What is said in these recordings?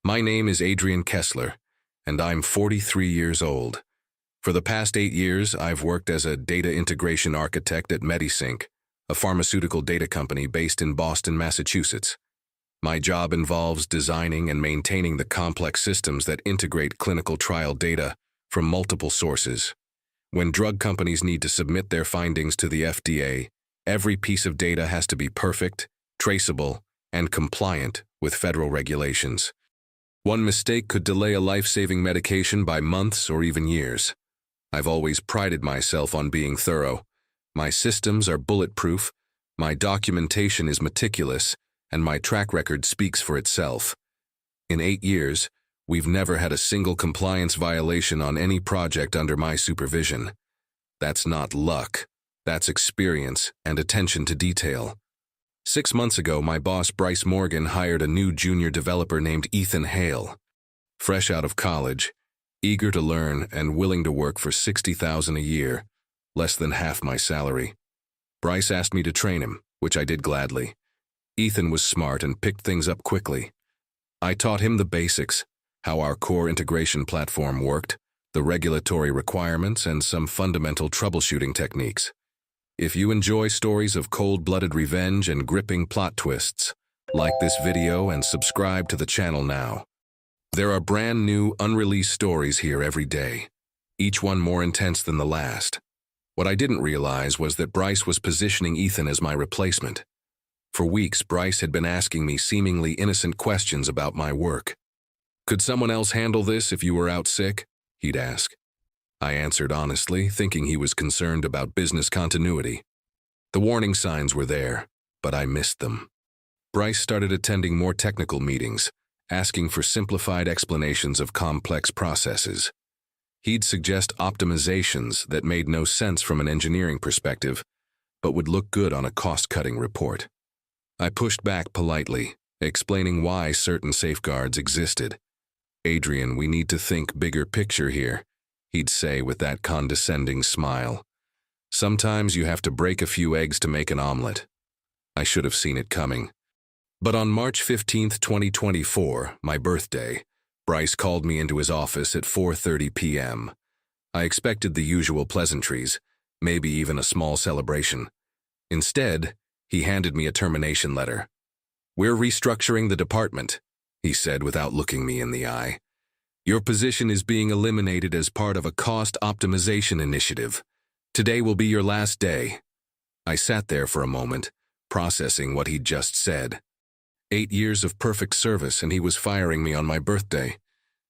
My name is Adrian Kessler, and I'm 43 years old. For the past 8 years, I've worked as a data integration architect at MediSync, a pharmaceutical data company based in Boston, Massachusetts. My job involves designing and maintaining the complex systems that integrate clinical trial data from multiple sources. When drug companies need to submit their findings to the FDA, every piece of data has to be perfect, traceable, and compliant with federal regulations. One mistake could delay a life-saving medication by months or even years. I've always prided myself on being thorough. My systems are bulletproof, my documentation is meticulous, and my track record speaks for itself. In 8 years, we've never had a single compliance violation on any project under my supervision. That's not luck. That's experience and attention to detail. 6 months ago, my boss Bryce Morgan hired a new junior developer named Ethan Hale. Fresh out of college, eager to learn and willing to work for $60,000 a year, less than half my salary. Bryce asked me to train him, which I did gladly. Ethan was smart and picked things up quickly. I taught him the basics, how our core integration platform worked, the regulatory requirements, and some fundamental troubleshooting techniques. If you enjoy stories of cold-blooded revenge and gripping plot twists, like this video and subscribe to the channel now. There are brand new, unreleased stories here every day, each one more intense than the last. What I didn't realize was that Bryce was positioning Ethan as my replacement. For weeks, Bryce had been asking me seemingly innocent questions about my work. "Could someone else handle this if you were out sick?" he'd ask. I answered honestly, thinking he was concerned about business continuity. The warning signs were there, but I missed them. Bryce started attending more technical meetings, asking for simplified explanations of complex processes. He'd suggest optimizations that made no sense from an engineering perspective, but would look good on a cost-cutting report. I pushed back politely, explaining why certain safeguards existed. "Adrian, we need to think bigger picture here," he'd say with that condescending smile. "Sometimes you have to break a few eggs to make an omelet." I should have seen it coming. But on March 15th, 2024, my birthday, Bryce called me into his office at 4:30 p.m. I expected the usual pleasantries, maybe even a small celebration. Instead, he handed me a termination letter. "We're restructuring the department," he said without looking me in the eye. "Your position is being eliminated as part of a cost optimization initiative. Today will be your last day." I sat there for a moment, processing what he'd just said. 8 years of perfect service, and he was firing me on my birthday.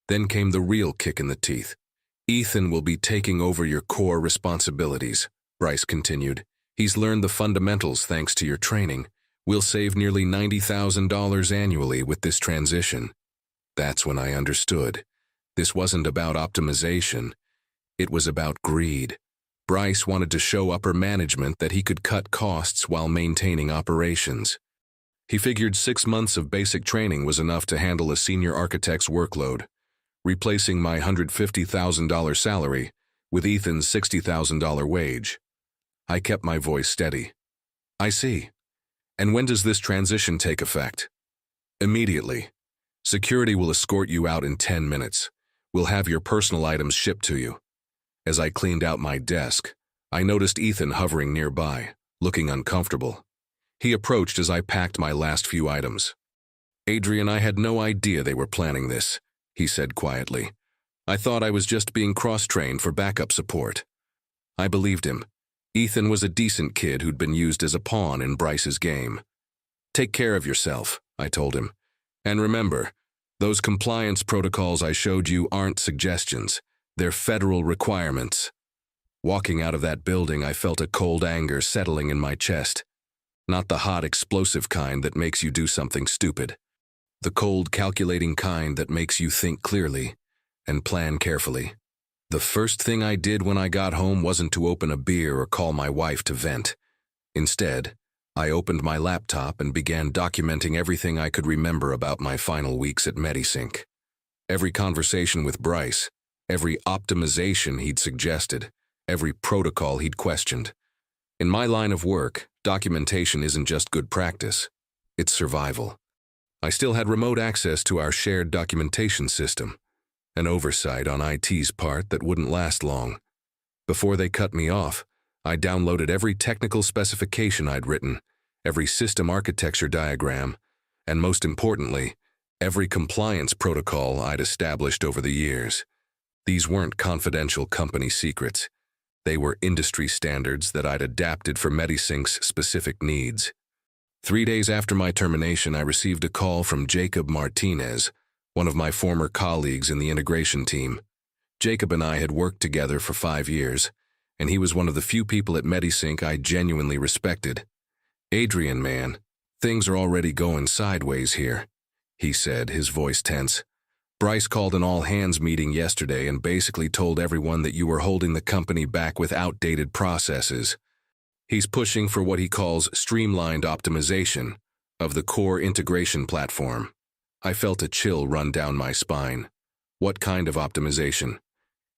Then came the real kick in the teeth. "Ethan will be taking over your core responsibilities," Bryce continued. "He's learned the fundamentals thanks to your training. We'll save nearly $90,000 annually with this transition." That's when I understood. This wasn't about optimization. It was about greed. Bryce wanted to show upper management that he could cut costs while maintaining operations. He figured 6 months of basic training was enough to handle a senior architect's workload, replacing my $150,000 salary with Ethan's $60,000 wage. I kept my voice steady. "I see. And when does this transition take effect?" "Immediately. Security will escort you out in 10 minutes. We'll have your personal items shipped to you." As I cleaned out my desk, I noticed Ethan hovering nearby, looking uncomfortable. He approached as I packed my last few items. "Adrian, I had no idea they were planning this," he said quietly. "I thought I was just being cross-trained for backup support." I believed him. Ethan was a decent kid who'd been used as a pawn in Bryce's game. "Take care of yourself," I told him. "And remember, those compliance protocols I showed you aren't suggestions. They're federal requirements." Walking out of that building, I felt a cold anger settling in my chest. Not the hot, explosive kind that makes you do something stupid. The cold, calculating kind that makes you think clearly and plan carefully. The first thing I did when I got home wasn't to open a beer or call my wife to vent. Instead, I opened my laptop and began documenting everything I could remember about my final weeks at MediSync. Every conversation with Bryce, every optimization he'd suggested, every protocol he'd questioned. In my line of work, documentation isn't just good practice, it's survival. I still had remote access to our shared documentation system, an oversight on IT's part that wouldn't last long. Before they cut me off, I downloaded every technical specification I'd written, every system architecture diagram, and most importantly, every compliance protocol I'd established over the years. These weren't confidential company secrets. They were industry standards that I'd adapted for MediSync's specific needs. 3 days after my termination, I received a call from Jacob Martinez, one of my former colleagues in the integration team. Jacob and I had worked together for 5 years, and he was one of the few people at MediSync I genuinely respected. "Adrian, man, things are already going sideways here," he said, his voice tense. "Bryce called an all-hands meeting yesterday and basically told everyone that you were holding the company back with outdated processes. He's pushing for what he calls streamlined optimization of the core integration platform." I felt a chill run down my spine. What kind of optimization?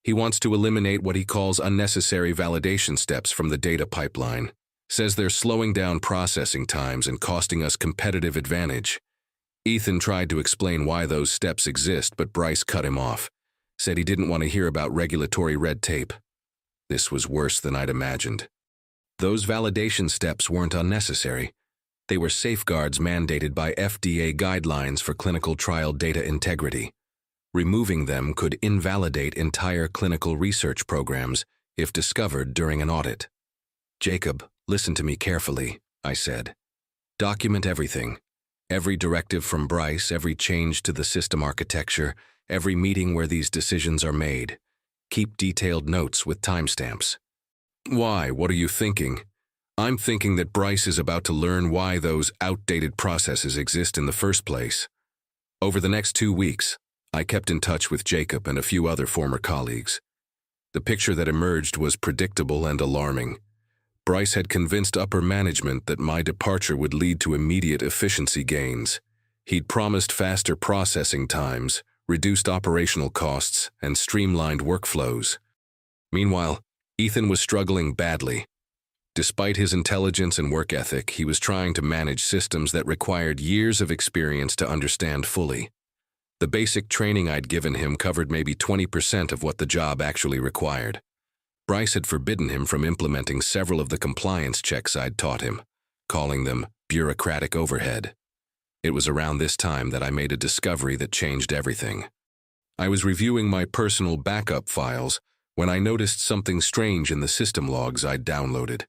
He wants to eliminate what he calls unnecessary validation steps from the data pipeline. Says they're slowing down processing times and costing us competitive advantage. Ethan tried to explain why those steps exist, but Bryce cut him off. Said he didn't want to hear about regulatory red tape. This was worse than I'd imagined. Those validation steps weren't unnecessary. They were safeguards mandated by FDA guidelines for clinical trial data integrity. Removing them could invalidate entire clinical research programs if discovered during an audit. "Jacob, listen to me carefully," I said. "Document everything. Every directive from Bryce, every change to the system architecture, every meeting where these decisions are made. Keep detailed notes with timestamps." "Why? What are you thinking?" "I'm thinking that Bryce is about to learn why those outdated processes exist in the first place." Over the next 2 weeks, I kept in touch with Jacob and a few other former colleagues. The picture that emerged was predictable and alarming. Bryce had convinced upper management that my departure would lead to immediate efficiency gains. He'd promised faster processing times, reduced operational costs, and streamlined workflows. Meanwhile, Ethan was struggling badly. Despite his intelligence and work ethic, he was trying to manage systems that required years of experience to understand fully. The basic training I'd given him covered maybe 20% of what the job actually required. Bryce had forbidden him from implementing several of the compliance checks I'd taught him, calling them bureaucratic overhead. It was around this time that I made a discovery that changed everything. I was reviewing my personal backup files when I noticed something strange in the system logs I'd downloaded.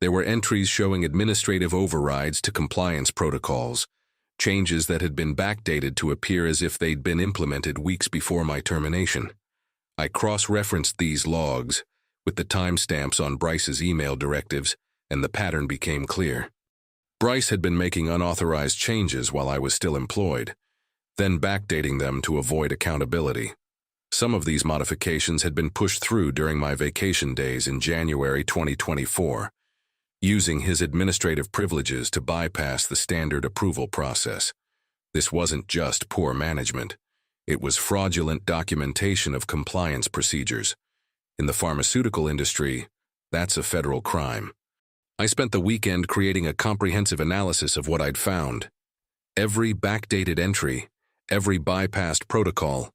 There were entries showing administrative overrides to compliance protocols, changes that had been backdated to appear as if they'd been implemented weeks before my termination. I cross-referenced these logs with the timestamps on Bryce's email directives, and the pattern became clear. Bryce had been making unauthorized changes while I was still employed, then backdating them to avoid accountability. Some of these modifications had been pushed through during my vacation days in January 2024, using his administrative privileges to bypass the standard approval process. This wasn't just poor management. It was fraudulent documentation of compliance procedures. In the pharmaceutical industry, that's a federal crime. I spent the weekend creating a comprehensive analysis of what I'd found. Every backdated entry, every bypassed protocol,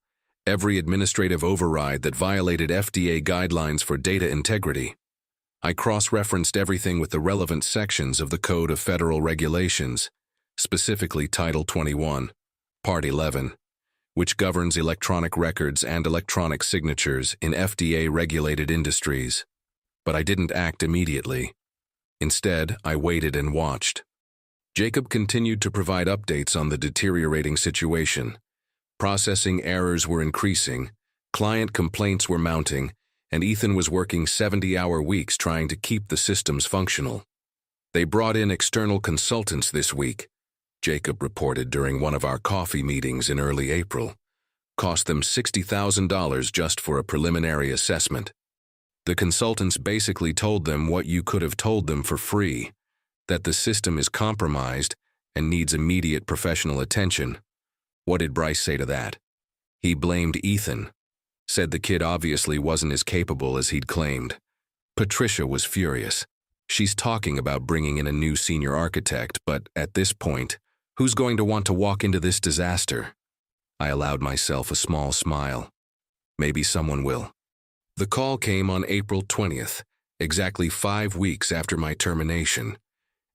every administrative override that violated FDA guidelines for data integrity. I cross-referenced everything with the relevant sections of the Code of Federal Regulations, specifically Title 21, Part 11, which governs electronic records and electronic signatures in FDA-regulated industries. But I didn't act immediately. Instead, I waited and watched. Jacob continued to provide updates on the deteriorating situation. Processing errors were increasing, client complaints were mounting, and Ethan was working 70-hour weeks trying to keep the systems functional. "They brought in external consultants this week," Jacob reported during one of our coffee meetings in early April. "Cost them $60,000 just for a preliminary assessment. The consultants basically told them what you could have told them for free, that the system is compromised and needs immediate professional attention." What did Bryce say to that? He blamed Ethan. Said the kid obviously wasn't as capable as he'd claimed. Patricia was furious. She's talking about bringing in a new senior architect, but at this point, Who's going to want to walk into this disaster? I allowed myself a small smile. Maybe someone will. The call came on April 20th, exactly 5 weeks after my termination.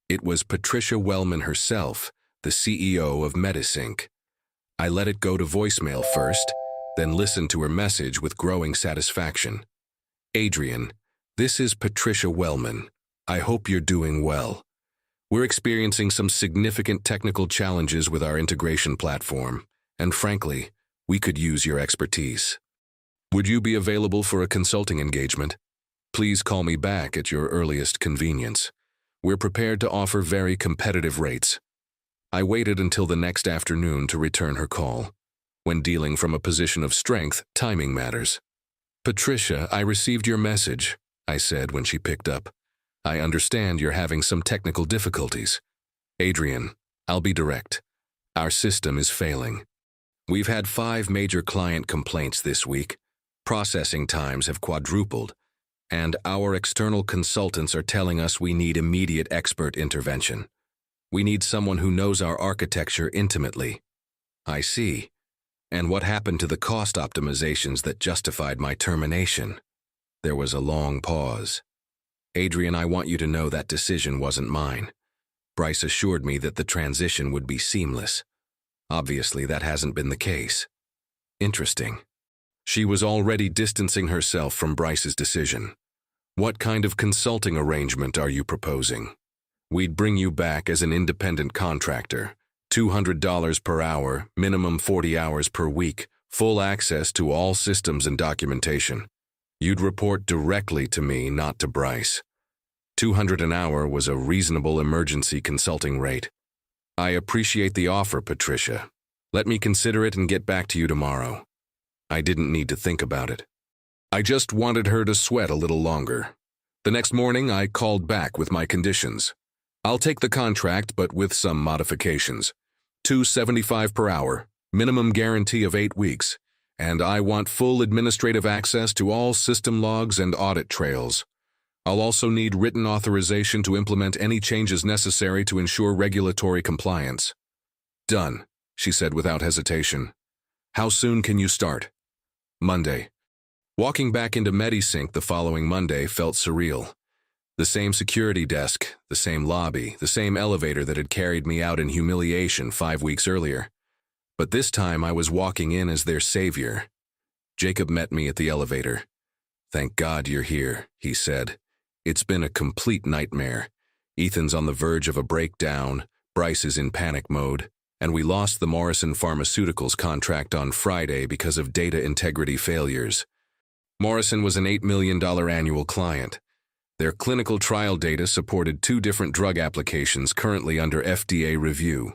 It was Patricia Wellman herself, the CEO of Medisync. I let it go to voicemail first, then listened to her message with growing satisfaction. Adrian, this is Patricia Wellman. I hope you're doing well. We're experiencing some significant technical challenges with our integration platform, and frankly, we could use your expertise. Would you be available for a consulting engagement? Please call me back at your earliest convenience. We're prepared to offer very competitive rates. I waited until the next afternoon to return her call. When dealing from a position of strength, timing matters. Patricia, I received your message, I said when she picked up. I understand you're having some technical difficulties. Adrian, I'll be direct. Our system is failing. We've had 5 major client complaints this week. Processing times have quadrupled, and our external consultants are telling us we need immediate expert intervention. We need someone who knows our architecture intimately. I see. And what happened to the cost optimizations that justified my termination? There was a long pause. Adrian, I want you to know that decision wasn't mine. Bryce assured me that the transition would be seamless. Obviously, that hasn't been the case. Interesting. She was already distancing herself from Bryce's decision. What kind of consulting arrangement are you proposing? We'd bring you back as an independent contractor, $200 per hour, minimum 40 hours per week, full access to all systems and documentation. You'd report directly to me, not to Bryce. $200 an hour was a reasonable emergency consulting rate. I appreciate the offer, Patricia. Let me consider it and get back to you tomorrow. I didn't need to think about it. I just wanted her to sweat a little longer. The next morning, I called back with my conditions. I'll take the contract, but with some modifications. $275 per hour, minimum guarantee of 8 weeks, and I want full administrative access to all system logs and audit trails. I'll also need written authorization to implement any changes necessary to ensure regulatory compliance. Done, she said without hesitation. How soon can you start? Monday. Walking back into Medisync the following Monday felt surreal. The same security desk, the same lobby, the same elevator that had carried me out in humiliation 5 weeks earlier. But this time I was walking in as their savior. Jacob met me at the elevator. Thank God you're here, he said. It's been a complete nightmare. Ethan's on the verge of a breakdown, Bryce is in panic mode, and we lost the Morrison Pharmaceuticals contract on Friday because of data integrity failures. Morrison was an $8 million annual client. Their clinical trial data supported 2 different drug applications currently under FDA review.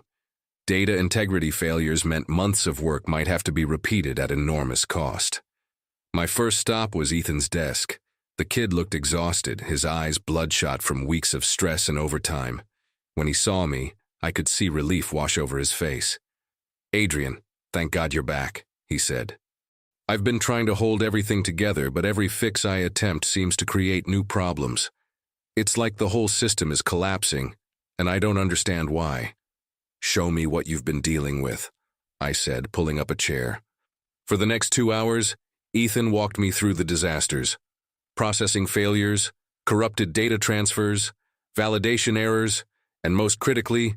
Data integrity failures meant months of work might have to be repeated at enormous cost. My first stop was Ethan's desk. The kid looked exhausted, his eyes bloodshot from weeks of stress and overtime. When he saw me, I could see relief wash over his face. Adrian, thank God you're back, he said. I've been trying to hold everything together, but every fix I attempt seems to create new problems. It's like the whole system is collapsing, and I don't understand why. Show me what you've been dealing with, I said, pulling up a chair. For the next 2 hours, Ethan walked me through the disasters. Processing failures, corrupted data transfers, validation errors, and most critically,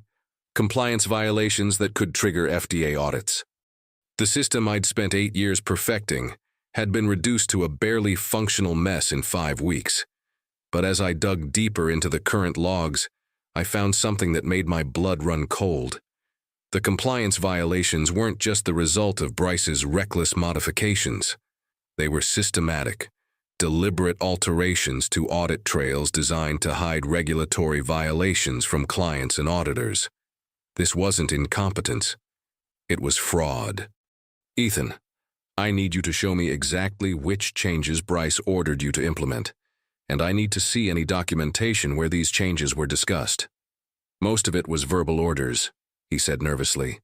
compliance violations that could trigger FDA audits. The system I'd spent 8 years perfecting had been reduced to a barely functional mess in 5 weeks. But as I dug deeper into the current logs, I found something that made my blood run cold. The compliance violations weren't just the result of Bryce's reckless modifications. They were systematic, deliberate alterations to audit trails designed to hide regulatory violations from clients and auditors. This wasn't incompetence. It was fraud. Ethan, I need you to show me exactly which changes Bryce ordered you to implement, and I need to see any documentation where these changes were discussed. Most of it was verbal orders, he said nervously.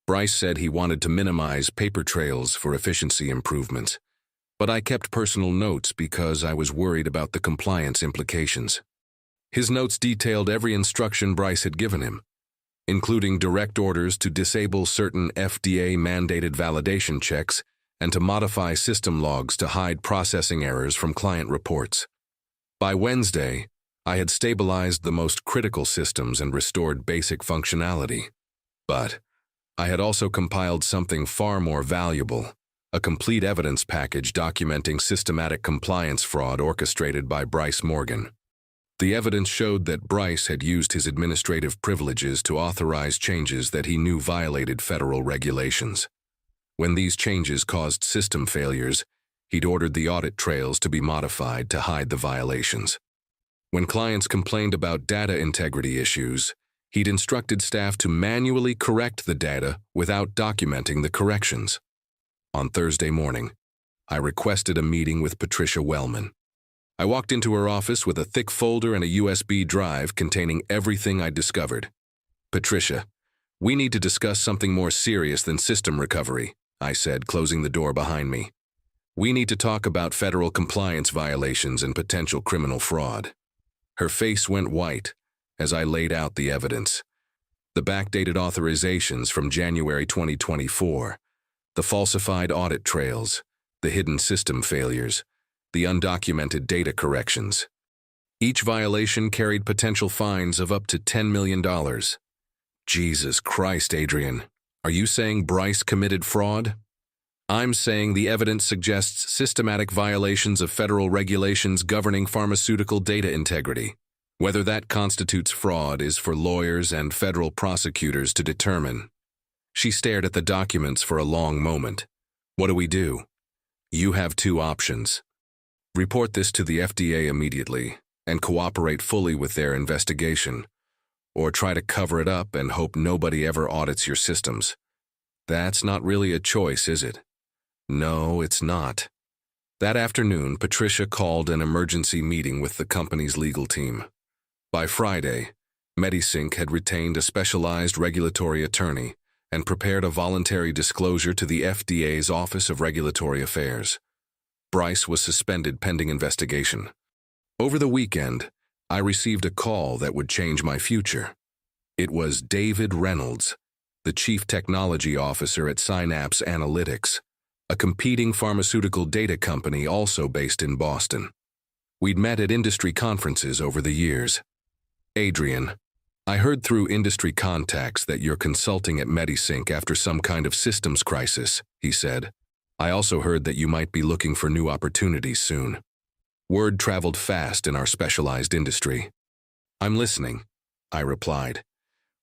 Bryce said he wanted to minimize paper trails for efficiency improvements, but I kept personal notes because I was worried about the compliance implications. His notes detailed every instruction Bryce had given him. including direct orders to disable certain FDA-mandated validation checks and to modify system logs to hide processing errors from client reports. By Wednesday, I had stabilized the most critical systems and restored basic functionality. But I had also compiled something far more valuable, a complete evidence package documenting systematic compliance fraud orchestrated by Bryce Morgan. The evidence showed that Bryce had used his administrative privileges to authorize changes that he knew violated federal regulations. When these changes caused system failures, he'd ordered the audit trails to be modified to hide the violations. When clients complained about data integrity issues, he'd instructed staff to manually correct the data without documenting the corrections. On Thursday morning, I requested a meeting with Patricia Wellman. I walked into her office with a thick folder and a USB drive containing everything I'd discovered. "Patricia, we need to discuss something more serious than system recovery," I said, closing the door behind me. "We need to talk about federal compliance violations and potential criminal fraud." Her face went white as I laid out the evidence. The backdated authorizations from January 2024, the falsified audit trails, the hidden system failures, the undocumented data corrections. Each violation carried potential fines of up to $10 million. Jesus Christ, Adrian. Are you saying Bryce committed fraud? I'm saying the evidence suggests systematic violations of federal regulations governing pharmaceutical data integrity. Whether that constitutes fraud is for lawyers and federal prosecutors to determine. She stared at the documents for a long moment. "What do we do?" "You have two options. Report this to the FDA immediately and cooperate fully with their investigation, or try to cover it up and hope nobody ever audits your systems. That's not really a choice, is it?" "No, it's not." That afternoon, Patricia called an emergency meeting with the company's legal team. By Friday, MediSync had retained a specialized regulatory attorney and prepared a voluntary disclosure to the FDA's Office of Regulatory Affairs. Bryce was suspended pending investigation. Over the weekend, I received a call that would change my future. It was David Reynolds, the Chief Technology Officer at Synapse Analytics, a competing pharmaceutical data company also based in Boston. We'd met at industry conferences over the years. "Adrian, I heard through industry contacts that you're consulting at MediSync after some kind of systems crisis," he said. "I also heard that you might be looking for new opportunities soon." Word traveled fast in our specialized industry. "I'm listening," I replied.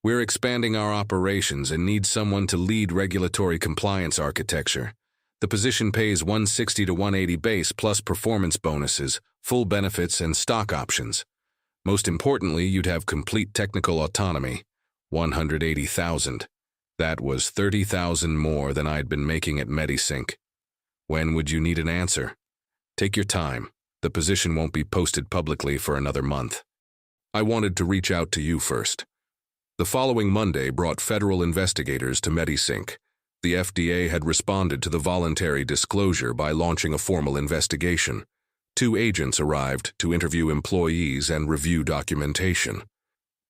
"We're expanding our operations and need someone to lead regulatory compliance architecture. The position pays $160 to $180 base plus performance bonuses, full benefits, and stock options. Most importantly, you'd have complete technical autonomy, $180,000. That was $30,000 more than I'd been making at MediSync. When would you need an answer? Take your time. The position won't be posted publicly for another month. I wanted to reach out to you first." The following Monday brought federal investigators to MediSync. The FDA had responded to the voluntary disclosure by launching a formal investigation. 2 agents arrived to interview employees and review documentation.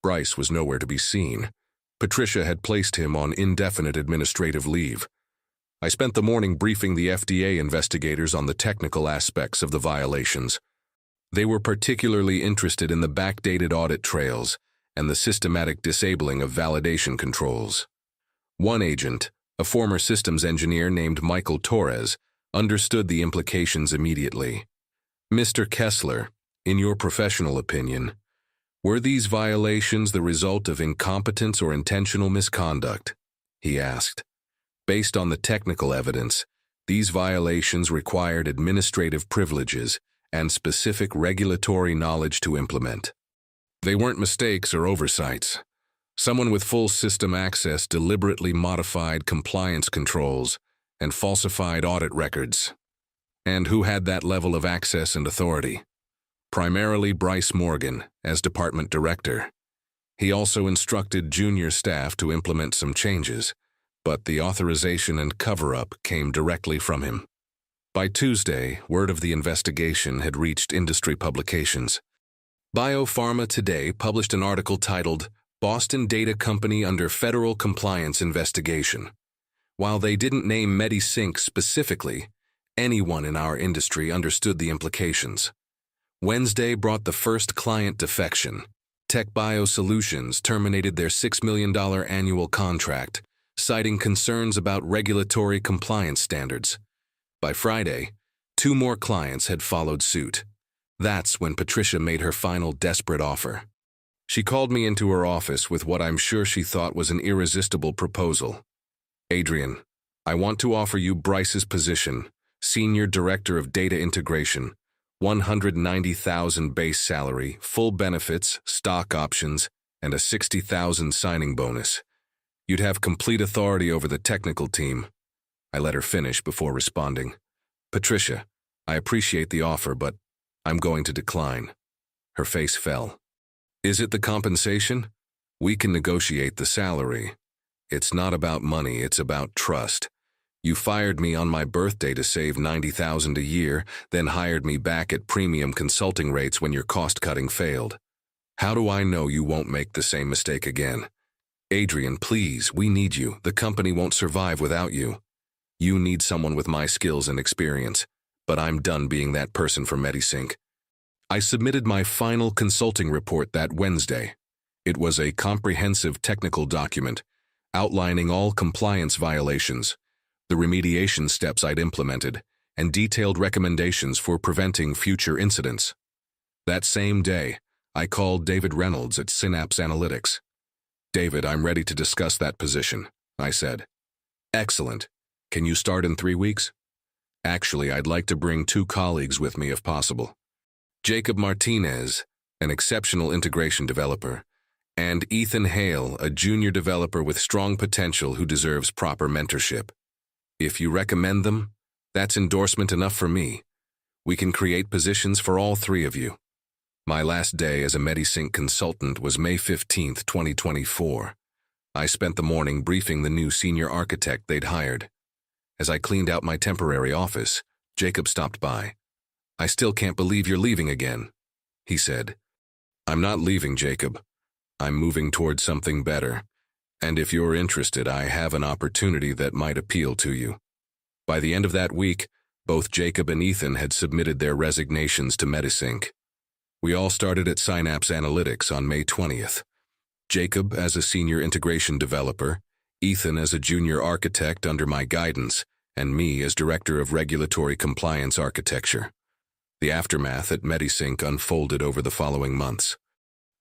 Bryce was nowhere to be seen. Patricia had placed him on indefinite administrative leave. I spent the morning briefing the FDA investigators on the technical aspects of the violations. They were particularly interested in the backdated audit trails and the systematic disabling of validation controls. One agent, a former systems engineer named Michael Torres, understood the implications immediately. "Mr. Kessler, in your professional opinion, were these violations the result of incompetence or intentional misconduct?" he asked. "Based on the technical evidence, these violations required administrative privileges and specific regulatory knowledge to implement. They weren't mistakes or oversights. Someone with full system access deliberately modified compliance controls and falsified audit records. And who had that level of access and authority? Primarily Bryce Morgan, as department director. He also instructed junior staff to implement some changes, but the authorization and cover-up came directly from him. By Tuesday, word of the investigation had reached industry publications. BioPharma Today published an article titled, Boston Data Company under federal compliance investigation. While they didn't name MediSync specifically, anyone in our industry understood the implications. Wednesday brought the first client defection. TechBio Solutions terminated their $6 million annual contract, citing concerns about regulatory compliance standards. By Friday, 2 more clients had followed suit. That's when Patricia made her final desperate offer. She called me into her office with what I'm sure she thought was an irresistible proposal. Adrian, I want to offer you Bryce's position, Senior Director of Data Integration, $190,000 base salary, full benefits, stock options, and a $60,000 signing bonus. You'd have complete authority over the technical team. I let her finish before responding. Patricia, I appreciate the offer, but I'm going to decline. Her face fell. Is it the compensation? We can negotiate the salary. It's not about money, it's about trust. You fired me on my birthday to save $90,000 a year, then hired me back at premium consulting rates when your cost-cutting failed. How do I know you won't make the same mistake again? Adrian, please, we need you. The company won't survive without you. You need someone with my skills and experience, but I'm done being that person for MediSync. I submitted my final consulting report that Wednesday. It was a comprehensive technical document outlining all compliance violations, the remediation steps I'd implemented, and detailed recommendations for preventing future incidents. That same day, I called David Reynolds at Synapse Analytics. David, I'm ready to discuss that position, I said. Excellent. Can you start in 3 weeks? Actually, I'd like to bring 2 colleagues with me if possible. Jacob Martinez, an exceptional integration developer, and Ethan Hale, a junior developer with strong potential who deserves proper mentorship. If you recommend them, that's endorsement enough for me. We can create positions for all 3 of you. My last day as a MediSync consultant was May 15, 2024. I spent the morning briefing the new senior architect they'd hired. As I cleaned out my temporary office, Jacob stopped by. I still can't believe you're leaving again, he said. I'm not leaving, Jacob. I'm moving towards something better. And if you're interested, I have an opportunity that might appeal to you. By the end of that week, both Jacob and Ethan had submitted their resignations to MediSync. We all started at Synapse Analytics on May 20th. Jacob as a senior integration developer, Ethan as a junior architect under my guidance, and me as director of regulatory compliance architecture. The aftermath at MediSync unfolded over the following months.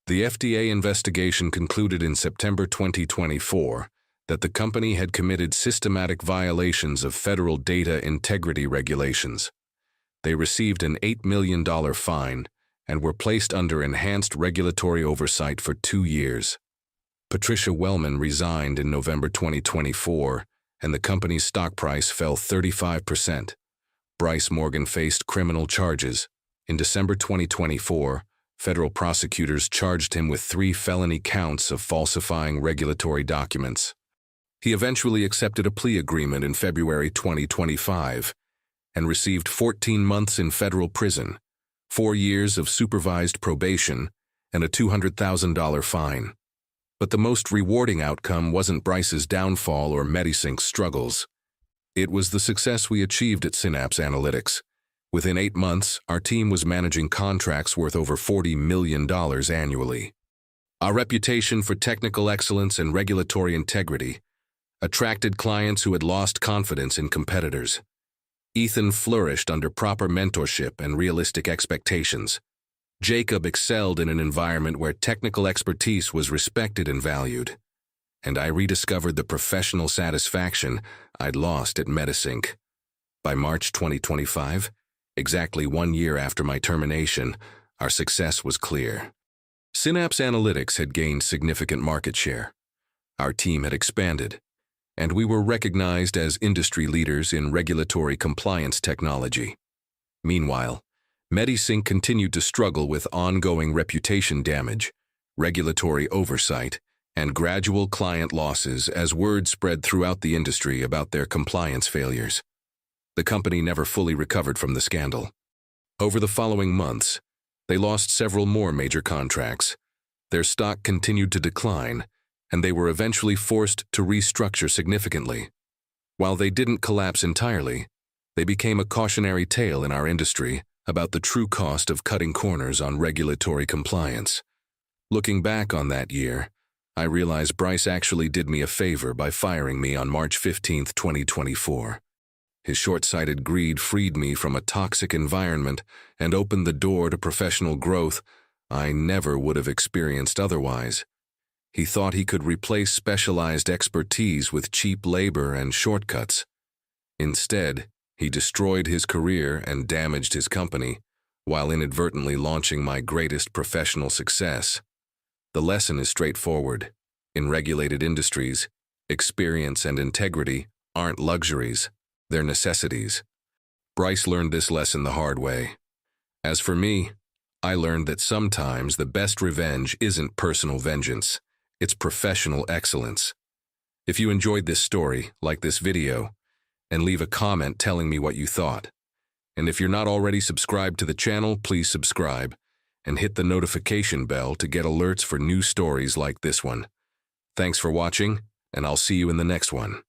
The FDA investigation concluded in September 2024 that the company had committed systematic violations of federal data integrity regulations. They received an $8 million fine and were placed under enhanced regulatory oversight for 2 years. Patricia Wellman resigned in November 2024, and the company's stock price fell 35%. Bryce Morgan faced criminal charges. In December 2024, federal prosecutors charged him with 3 felony counts of falsifying regulatory documents. He eventually accepted a plea agreement in February 2025 and received 14 months in federal prison, 4 years of supervised probation, and a $200,000 fine. But the most rewarding outcome wasn't Bryce's downfall or MediSync's struggles. It was the success we achieved at Synapse Analytics. Within 8 months, our team was managing contracts worth over $40 million annually. Our reputation for technical excellence and regulatory integrity attracted clients who had lost confidence in competitors. Ethan flourished under proper mentorship and realistic expectations. Jacob excelled in an environment where technical expertise was respected and valued. And I rediscovered the professional satisfaction I'd lost at MediSync. By March 2025, exactly 1 year after my termination, our success was clear. Synapse Analytics had gained significant market share. Our team had expanded, and we were recognized as industry leaders in regulatory compliance technology. Meanwhile, MediSync continued to struggle with ongoing reputation damage, regulatory oversight, and gradual client losses as word spread throughout the industry about their compliance failures. The company never fully recovered from the scandal. Over the following months, they lost several more major contracts, Their stock continued to decline, and they were eventually forced to restructure significantly. While they didn't collapse entirely, they became a cautionary tale in our industry about the true cost of cutting corners on regulatory compliance. Looking back on that year, I realize Bryce actually did me a favor by firing me on March 15, 2024. His short-sighted greed freed me from a toxic environment and opened the door to professional growth I never would have experienced otherwise. He thought he could replace specialized expertise with cheap labor and shortcuts. Instead, he destroyed his career and damaged his company, while inadvertently launching my greatest professional success. The lesson is straightforward. In regulated industries, experience and integrity aren't luxuries, they're necessities. Bryce learned this lesson the hard way. As for me, I learned that sometimes the best revenge isn't personal vengeance, it's professional excellence. If you enjoyed this story, like this video, and leave a comment telling me what you thought. And if you're not already subscribed to the channel, please subscribe and hit the notification bell to get alerts for new stories like this one. Thanks for watching, and I'll see you in the next one.